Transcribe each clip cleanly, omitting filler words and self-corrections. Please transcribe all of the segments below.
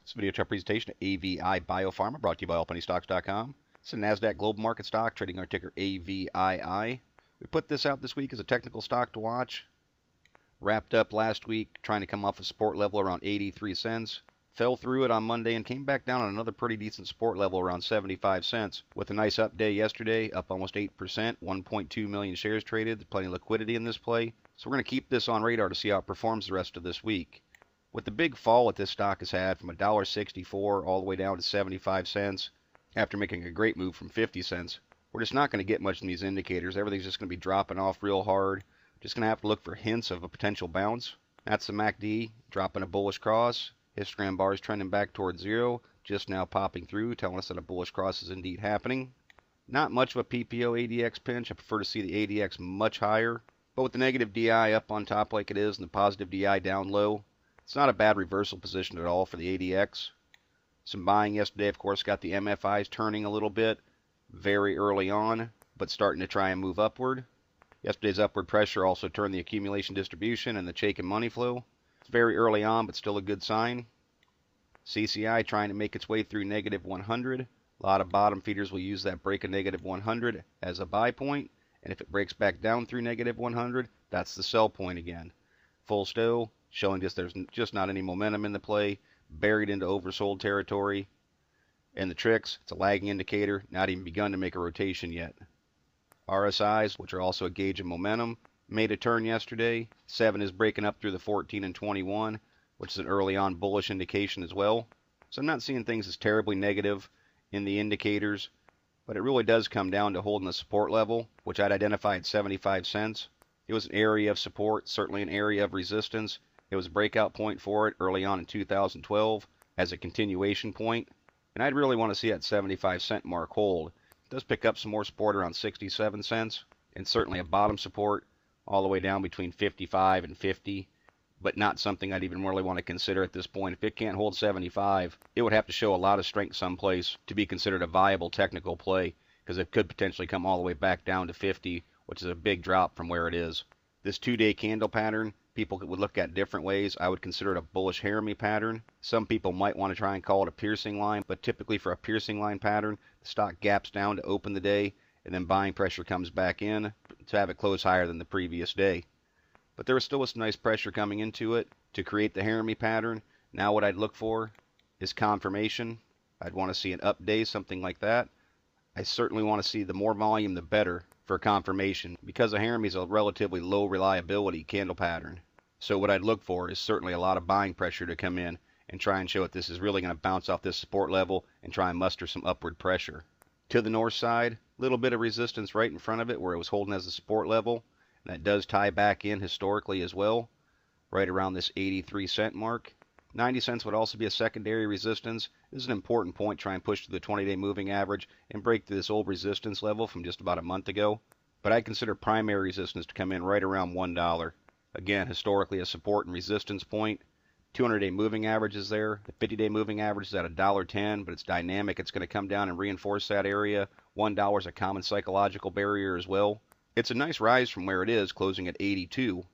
This video chart presentation of AVI BioPharma brought to you by allpenny.stocks.com. It's a NASDAQ Global Market stock trading our ticker AVII. We put this out this week as a technical stock to watch. Wrapped up last week trying to come off a support level around 83 cents. Fell through it on Monday and came back down on another pretty decent support level around 75 cents. With a nice up day yesterday, up almost 8%, 1.2 million shares traded. There's plenty of liquidity in this play. So we're going to keep this on radar to see how it performs the rest of this week. With the big fall that this stock has had from $1.64 all the way down to 75 cents after making a great move from 50 cents, we're just not going to get much in these indicators. Everything's just going to be dropping off real hard. Just going to have to look for hints of a potential bounce. That's the MACD dropping a bullish cross. Histogram bar is trending back towards zero, just now popping through, telling us that a bullish cross is indeed happening. Not much of a PPO ADX pinch. I prefer to see the ADX much higher. But with the negative DI up on top like it is and the positive DI down low, it's not a bad reversal position at all for the ADX. Some buying yesterday, of course, got the MFIs turning a little bit very early on, but starting to try and move upward. Yesterday's upward pressure also turned the accumulation distribution and the Chaikin money flow. It's very early on, but still a good sign. CCI trying to make its way through negative 100. A lot of bottom feeders will use that break of negative 100 as a buy point, and if it breaks back down through negative 100, that's the sell point again. Full stow, showing just there's just not any momentum in the play, buried into oversold territory. And the tricks, it's a lagging indicator, not even begun to make a rotation yet. RSIs, which are also a gauge of momentum, made a turn yesterday. 7 is breaking up through the 14 and 21, which is an early on bullish indication as well. So I'm not seeing things as terribly negative in the indicators, but it really does come down to holding the support level, which I'd identify at 75 cents. It was an area of support, certainly an area of resistance. It was a breakout point for it early on in 2012 as a continuation point. And I'd really want to see that 75 cent mark hold. It does pick up some more support around 67 cents and certainly a bottom support all the way down between 55 and 50. But not something I'd even really want to consider at this point. If it can't hold 75, it would have to show a lot of strength someplace to be considered a viable technical play, because it could potentially come all the way back down to 50, which is a big drop from where it is. This 2-day candle pattern, people would look at different ways. I would consider it a bullish harami pattern. Some people might want to try and call it a piercing line, but typically for a piercing line pattern, the stock gaps down to open the day, and then buying pressure comes back in to have it close higher than the previous day. But there was still some nice pressure coming into it to create the harami pattern. Now what I'd look for is confirmation. I'd want to see an up day, something like that. I certainly want to see the more volume, the better for confirmation, because a harami is a relatively low reliability candle pattern. So what I'd look for is certainly a lot of buying pressure to come in and try and show that this is really going to bounce off this support level and try and muster some upward pressure. To the north side, a little bit of resistance right in front of it where it was holding as a support level. And that does tie back in historically as well, right around this 83 cent mark. 90 cents would also be a secondary resistance. This is an important point. Try and push to the 20-day moving average and break through this old resistance level from just about a month ago. But I consider primary resistance to come in right around $1. Again, historically a support and resistance point. 200-day moving average is there. The 50-day moving average is at $1.10, but it's dynamic. It's going to come down and reinforce that area. $1 is a common psychological barrier as well. It's a nice rise from where it is, closing at 82.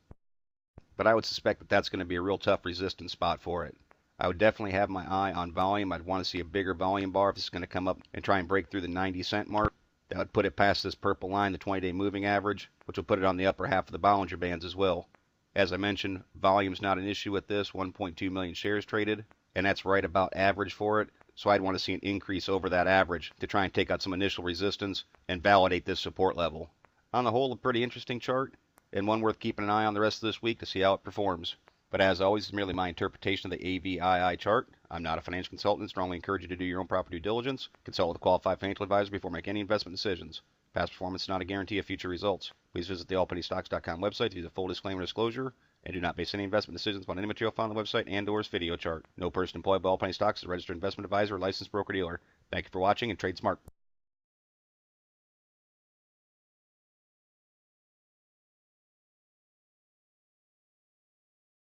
But I would suspect that that's going to be a real tough resistance spot for it. I would definitely have my eye on volume. I'd want to see a bigger volume bar if it's going to come up and try and break through the 90 cent mark. That would put it past this purple line, the 20-day moving average, which will put it on the upper half of the Bollinger Bands as well. As I mentioned, volume's not an issue with this. 1.2 million shares traded, and that's right about average for it. So I'd want to see an increase over that average to try and take out some initial resistance and validate this support level. On the whole, a pretty interesting chart, and one worth keeping an eye on the rest of this week to see how it performs. But as always, it's merely my interpretation of the AVII chart. I'm not a financial consultant and strongly encourage you to do your own proper due diligence. Consult with a qualified financial advisor before making any investment decisions. Past performance is not a guarantee of future results. Please visit the allpenny.stocks.com website to view the full disclaimer disclosure, and do not base any investment decisions upon any material found on the website and/or its video chart. No person employed by All Penny Stocks is a registered investment advisor or licensed broker-dealer. Thank you for watching, and trade smart.